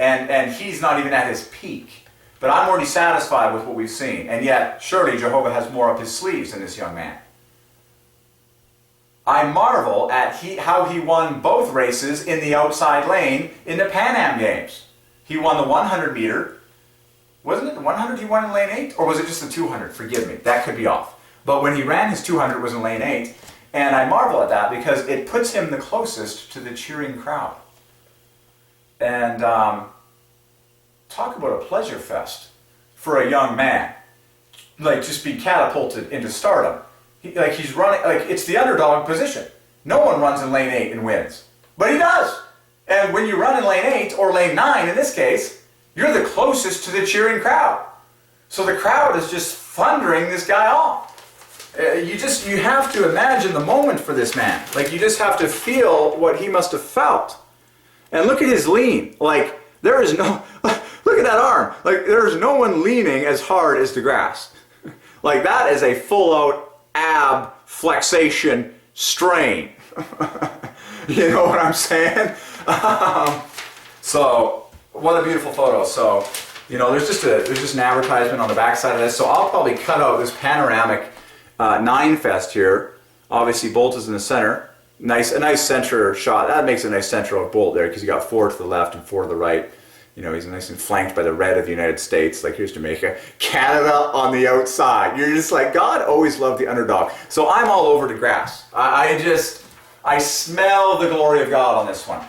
And he's not even at his peak. But I'm already satisfied with what we've seen. And yet, surely Jehovah has more up his sleeves than this young man. I marvel at how he won both races in the outside lane in the Pan Am Games. He won the 100 meter. Wasn't it the 100 he won in lane 8? Or was it just the 200? Forgive me, that could be off. But when he ran his 200, it was in lane 8. And I marvel at that because it puts him the closest to the cheering crowd. And talk about a pleasure fest for a young man. Like, just be catapulted into stardom. He's running, it's the underdog position. No one runs in lane 8 and wins. But he does. And when you run in lane 8, or lane 9 in this case, you're the closest to the cheering crowd. So the crowd is just thundering this guy off. You have to imagine the moment for this man. Like, you just have to feel what he must have felt. And look at his lean. Like, there is no, look at that arm. Like, there's no one leaning as hard as DeGrasse. Like, that is a full-out ab flexation strain. You know what I'm saying? So, what a beautiful photo. So, you know, there's just an advertisement on the backside of this. So I'll probably cut out this panoramic 9 fest here. Obviously, Bolt is in the center. A nice center shot. That makes a nice center of Bolt there because you got 4 to the left and 4 to the right. You know, he's nice and flanked by the red of the United States. Like, here's Jamaica. Canada on the outside. You're just like, God always loved the underdog. So I'm all over DeGrasse. I smell the glory of God on this one.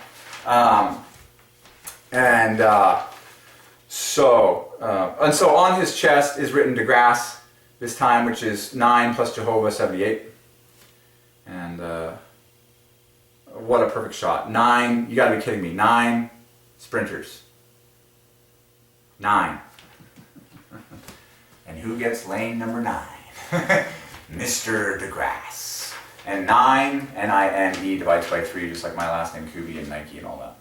So on his chest is written DeGrasse this time, which is 9 plus JEHOVAH, 78. And what a perfect shot. 9, you gotta be kidding me. 9 sprinters. 9. And who gets lane number 9? Mr. DeGrasse. And 9, N-I-N-E, divides by 3, just like my last name, Kubi, and Nike and all that.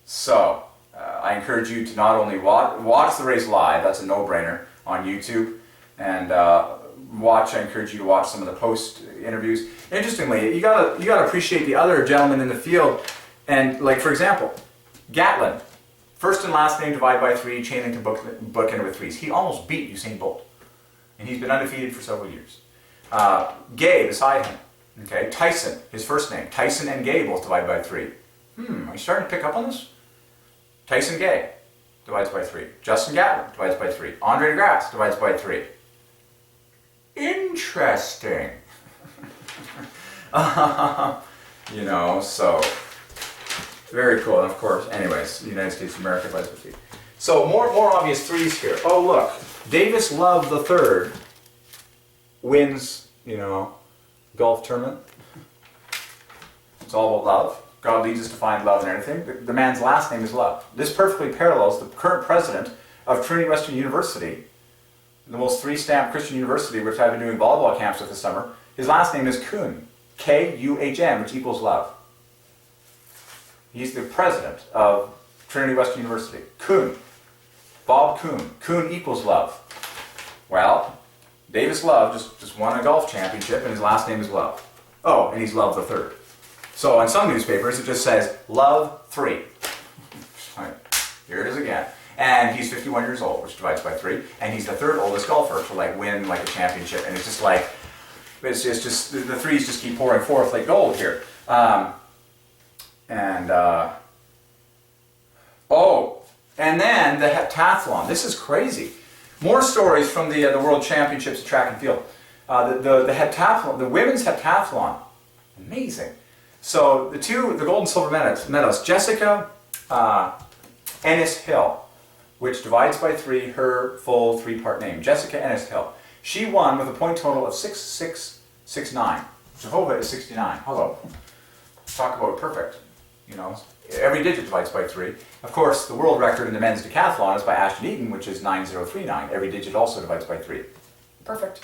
So, I encourage you to not only watch the race live, that's a no-brainer, on YouTube, and I encourage you to watch some of the post interviews. Interestingly, you gotta appreciate the other gentlemen in the field, and like, for example, Gatlin. First and last name divided by 3, chain link to bookend with 3s. He almost beat Usain Bolt. And he's been undefeated for several years. Gay beside him. Okay, Tyson, his first name. Tyson and Gay both divided by 3. Are you starting to pick up on this? Tyson Gay divides by 3. Justin Gatlin divides by 3. Andre DeGrasse divides by 3. Interesting. You know, so... very cool, and of course, anyways, the United States of America divides by 3. So more obvious 3s here. Oh look, Davis Love III wins, you know, golf tournament. It's all about love. God leads us to find love in everything. The man's last name is Love. This perfectly parallels the current president of Trinity Western University, the most 3-stamp Christian university, which I've been doing volleyball camps with this summer. His last name is Kuhn, K-U-H-N, which equals love. He's the president of Trinity Western University. Kuhn. Bob Kuhn. Kuhn equals love. Well, Davis Love just won a golf championship and his last name is Love. Oh, and he's Love the Third. So in some newspapers it just says Love 3. Here it is again. And he's 51 years old, which divides by 3. And he's the 3rd oldest golfer to win a championship. And it's just like, it's just the 3s just keep pouring forth like gold here. And then the heptathlon. This is crazy. More stories from the World Championships of Track and Field. The heptathlon, the women's heptathlon, amazing. So the gold and silver medalists, Jessica Ennis Hill, which divides by 3 her full 3-part name. Jessica Ennis Hill. She won with a point total of 6669. JEHOVAH is 69. Hello. Talk about perfect. You know, every digit divides by 3. Of course, the world record in the men's decathlon is by Ashton Eaton, which is 9039. Every digit also divides by 3. Perfect.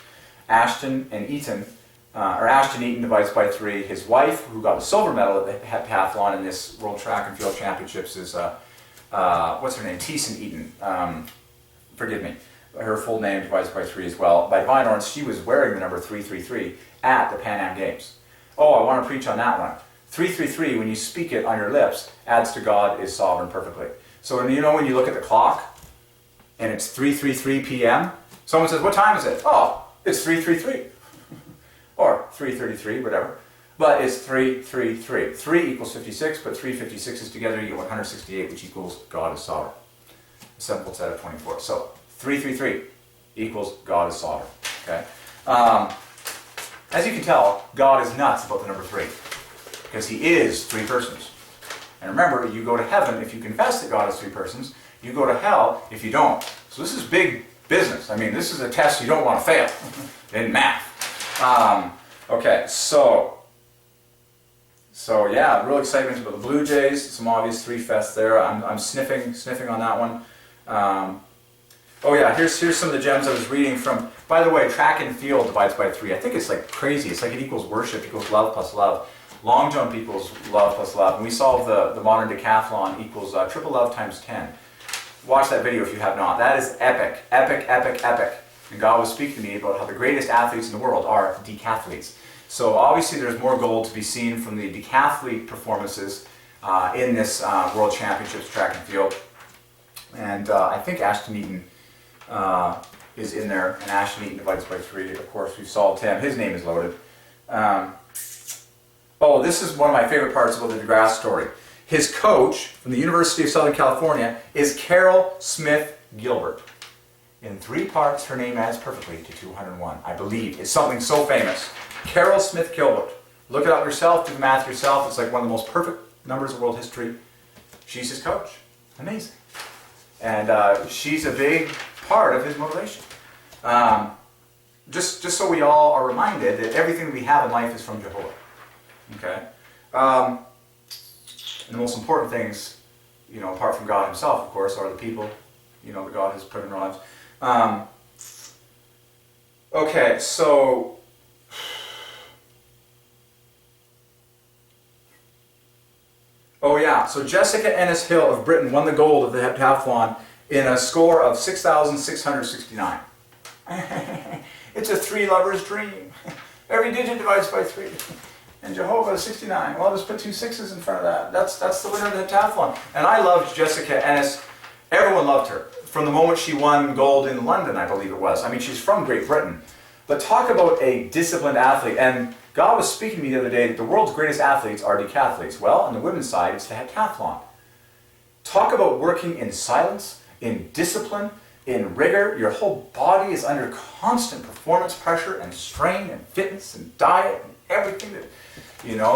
Ashton Eaton divides by 3. His wife, who got a silver medal at the heptathlon in this World Track and Field Championships, is what's her name? Thiessen Eaton. Forgive me. Her full name divides by 3 as well. By Divine Ordinance, she was wearing the number 333 at the Pan Am Games. Oh, I want to preach on that one. 333, when you speak it on your lips, adds to God is sovereign perfectly. So when you look at the clock and it's 3:33 p.m., someone says, what time is it? Oh, it's 3:33. Or 3:33, whatever. But it's 3:33. 3 equals 56, but 3 56s together, you get 168, which equals God is sovereign. A simple set of 24. So 3:33 equals God is sovereign. Okay? As you can tell, God is nuts about the number 3. Because he is 3 persons. And remember, you go to heaven if you confess that God is 3 persons. You go to hell if you don't. So this is big business. I mean, this is a test you don't want to fail in math. Okay, so yeah, real excitement about the Blue Jays. Some obvious 3 fests there. I'm sniffing on that one. Oh yeah, here's some of the gems I was reading from. By the way, track and field divides by 3. I think it's like crazy. It's like it equals worship equals love plus love. Long jump equals love plus love. And we solve the modern decathlon equals triple love times 10. Watch that video if you have not. That is epic, epic, epic, epic. And God was speaking to me about how the greatest athletes in the world are decathletes. So obviously there's more gold to be seen from the decathlete performances in this World Championships track and field. And I think Ashton Eaton is in there, and Ashton Eaton divides by 3. Of course, we've solved him. His name is loaded. Oh, this is one of my favorite parts about the DeGrasse story. His coach from the University of Southern California is Carol Smith Gilbert. In 3 parts, her name adds perfectly to 201. I believe it's something so famous. Carol Smith Gilbert. Look it up yourself, do the math yourself. It's like one of the most perfect numbers of world history. She's his coach. Amazing. And she's a big part of his motivation. Just so we all are reminded that everything we have in life is from Jehovah. Okay? And the most important things, apart from God himself, of course, are the people, that God has put in our lives. Okay, so oh yeah, so Jessica Ennis Hill of Britain won the gold of the heptathlon in a score of 6,669. It's a 3 lover's dream. Every digit divides by 3. And Jehovah is 69. Well, just put 2 6s in front of that. That's the winner of the heptathlon. And I loved Jessica Ennis. Everyone loved her. From the moment she won gold in London, I believe it was. I mean, she's from Great Britain. But talk about a disciplined athlete. And God was speaking to me the other day that the world's greatest athletes are decathletes. Well, on the women's side, it's the heptathlon. Talk about working in silence, in discipline, in rigor. Your whole body is under constant performance pressure and strain and fitness and diet and everything that,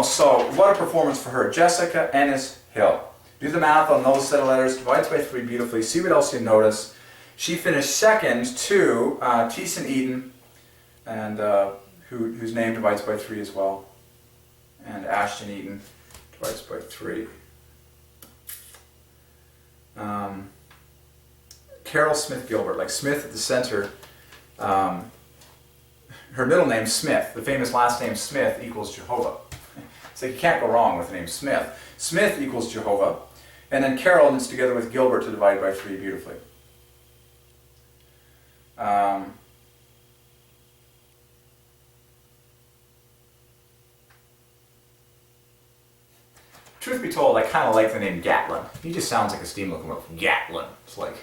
So what a performance for her. Jessica Ennis Hill. Do the math on those set of letters. Divides by 3 beautifully. See what else you notice. She finished second to Thiessen Eaton, and whose name divides by 3 as well. And Ashton Eaton divides by 3. Carol Smith Gilbert, like Smith at the center. Her middle name Smith, the famous last name Smith equals Jehovah. So you can't go wrong with the name Smith. Smith equals Jehovah. And then Carol knits together with Gilbert to divide by 3 beautifully. Truth be told, I kind of like the name Gatlin. He just sounds like a steam locomotive. Gatlin. It's like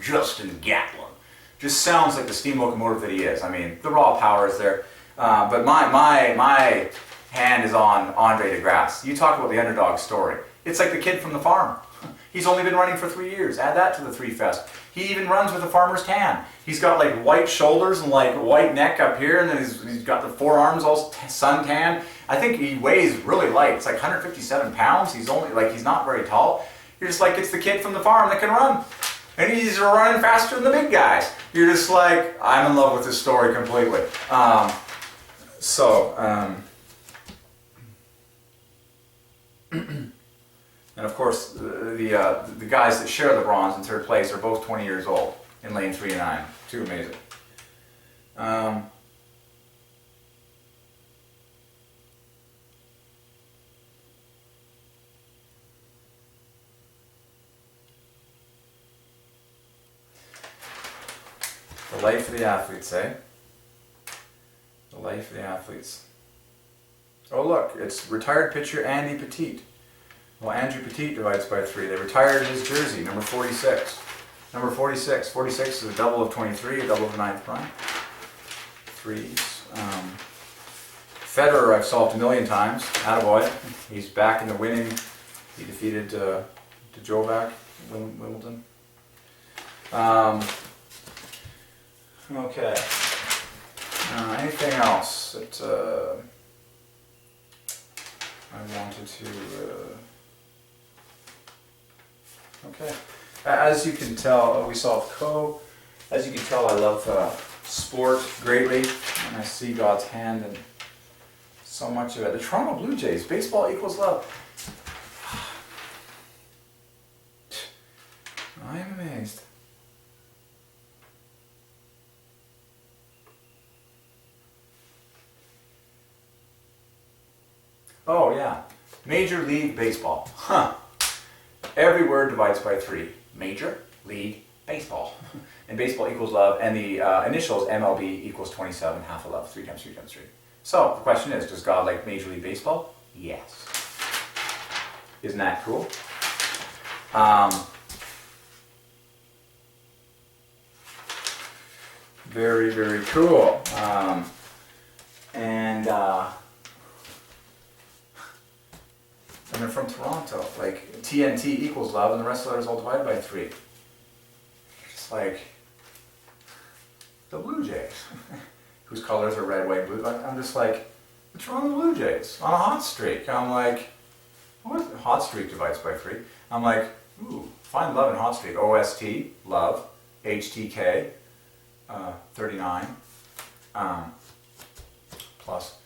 Justin Gatlin. Just sounds like the steam locomotive that he is. I mean, the raw power is there. But my hand is on Andre DeGrasse. You talk about the underdog story. It's like the kid from the farm. He's only been running for 3 years. Add that to the 3 fest. He even runs with a farmer's tan. He's got like white shoulders and like white neck up here, and then he's got the forearms all sun tan. I think he weighs really light. It's like 157 pounds. He's not very tall. You're just like, it's the kid from the farm that can run. And he's running faster than the big guys. You're just like, I'm in love with this story completely. And of course, the guys that share the bronze in 3rd place are both 20 years old in lane 3 and 9. Too amazing. The life of the athletes, eh? The life of the athletes. Oh look, it's retired pitcher Andy Pettit. Well, Andrew Petit divides by 3. They retired his jersey, number 46. Number 46. 46 is a double of 23, a double of the 9th prime. Threes. Federer, I've solved a million times. Attaboy. He's back in the winning. He defeated JEHOVAH in Wimbledon. Okay. Anything else that I wanted to... Okay. As you can tell, we solved Co. As you can tell, I love sport greatly, and I see God's hand in so much of it. The Toronto Blue Jays, baseball equals love. I am amazed. Oh yeah, Major League Baseball. Huh. Every word divides by 3. Major League Baseball. And baseball equals love, and the initials MLB equals 27, half of love, 3 times 3 times 3. So, the question is, does God like Major League Baseball? Yes. Isn't that cool? Very, very cool. And they're from Toronto. Like, TNT equals love, and the rest of the letters all divided by 3. It's like the Blue Jays, whose colors are red, white, blue. I'm just like, the Toronto Blue Jays on a hot streak. I'm like, what? Hot streak divides by 3. I'm like, ooh, find love in hot streak. OST, love. HTK, 39, plus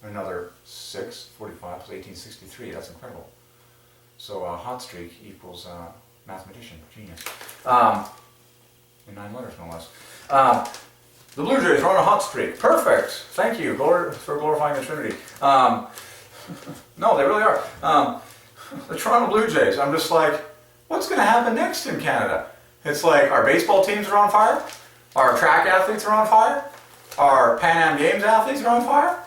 another 6, 45 plus 1863. That's incredible. So hot streak equals mathematician, genius. In 9 letters, no less. The Blue Jays are on a hot streak. Perfect. Thank you for glorifying the Trinity. No, they really are. The Toronto Blue Jays. I'm just like, what's going to happen next in Canada? It's like our baseball teams are on fire. Our track athletes are on fire. Our Pan Am Games athletes are on fire.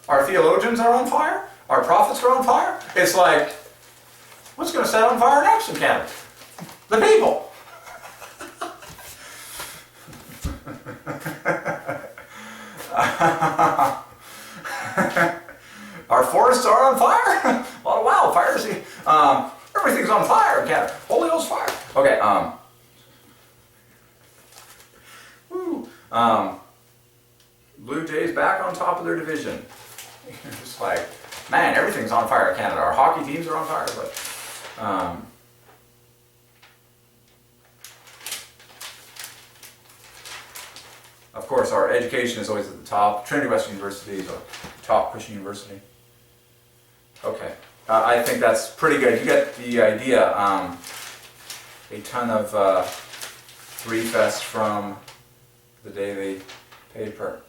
Our theologians are on fire. Our prophets are on fire. It's like, what's going to set on fire next in Canada? The people. Our forests are on fire. A lot of wildfires. Everything's on fire in Canada. Holy Ghost fire. Okay. Woo. Blue Jays back on top of their division. Just like, man, everything's on fire in Canada. Our hockey teams are on fire, but of course, our education is always at the top. Trinity Western University is a top Christian university. Okay, I think that's pretty good. You get the idea. A ton of refests from the daily paper.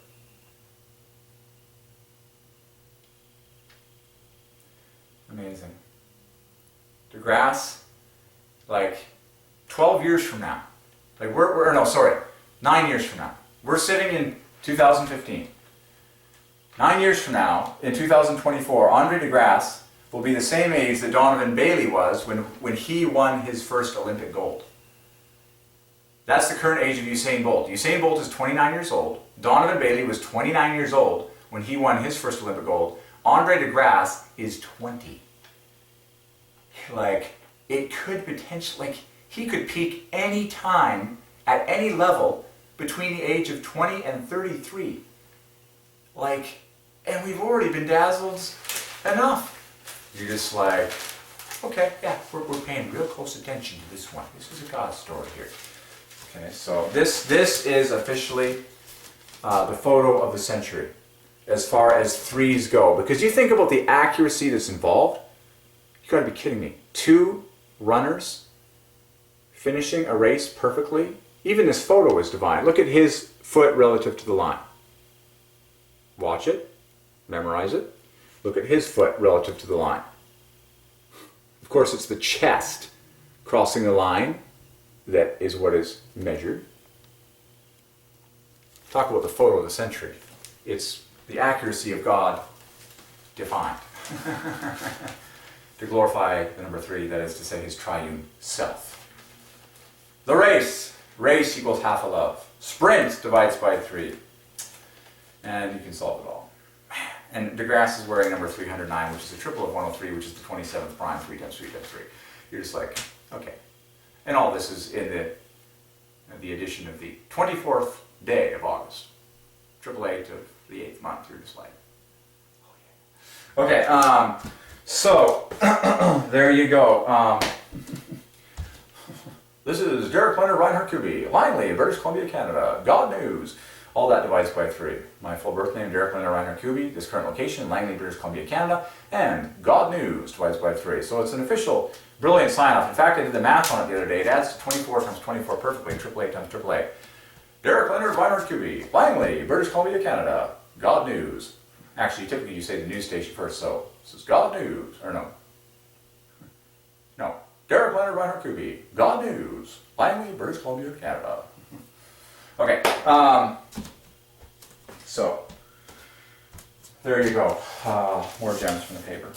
Amazing. DeGrasse, like 12 years from now, like 9 years from now. We're sitting in 2015. 9 years from now, in 2024, Andre DeGrasse will be the same age that Donovan Bailey was when he won his first Olympic gold. That's the current age of Usain Bolt. Usain Bolt is 29 years old. Donovan Bailey was 29 years old when he won his first Olympic gold. Andre DeGrasse is 20. Like, it could potentially, like, he could peak any time at any level between the age of 20 and 33. Like, and we've already been dazzled enough. You're just like, okay, yeah, we're paying real close attention to this one. This is a God story here. Okay, so this is officially the photo of the century as far as threes go. Because you think about the accuracy that's involved, you gotta be kidding me. 2 runners finishing a race perfectly. Even this photo is divine. Look at his foot relative to the line. Watch it. Memorize it. Look at his foot relative to the line. Of course, it's the chest crossing the line that is what is measured. Talk about the photo of the century. It's the accuracy of God defined. to glorify the number 3, that is to say his triune self. The race. Race equals half a love. Sprint divides by 3. And you can solve it all. And DeGrasse is wearing number 309, which is a triple of 103, which is the 27th prime, 3 times 3 times 3. You're just like, okay. And all this is in the edition of the 24th day of August. 888 of the 8th month. You're just like, oh yeah. Okay, so there you go. This is Derek Leonard Reinhardt Kuby, Langley, British Columbia, Canada. God News. All that divides by 3. My full birth name, Derek Leonard Reinhardt Kuby. This current location, Langley, British Columbia, Canada. And God News divides by 3. So it's an official, brilliant sign-off. In fact, I did the math on it the other day. It adds to 24 times 24 perfectly, 888 times 888. Derek Leonard Reinhardt Kuby, Langley, British Columbia, Canada. God News. Actually, typically you say the news station first, so this is God News. Or no. No. Derek Leonard Reinhardt Kuby, God News, Langley, British Columbia, Canada. Okay, so there you go. More gems from the paper.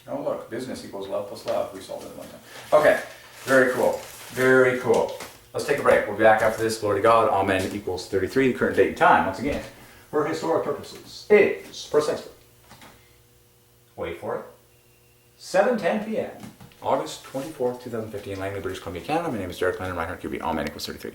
Oh look, business equals love plus love. We solved it one time. Okay, very cool. Very cool. Let's take a break. We'll be back after this. Glory to God. Amen equals 33. The current date and time, once again, for historic purposes, is precisely. Wait for it. 7:10 p.m. August 24th, 2015, Langley, British Columbia, Canada. My name is Derek Leonard Reinhardt Kuby. Amen equals 33.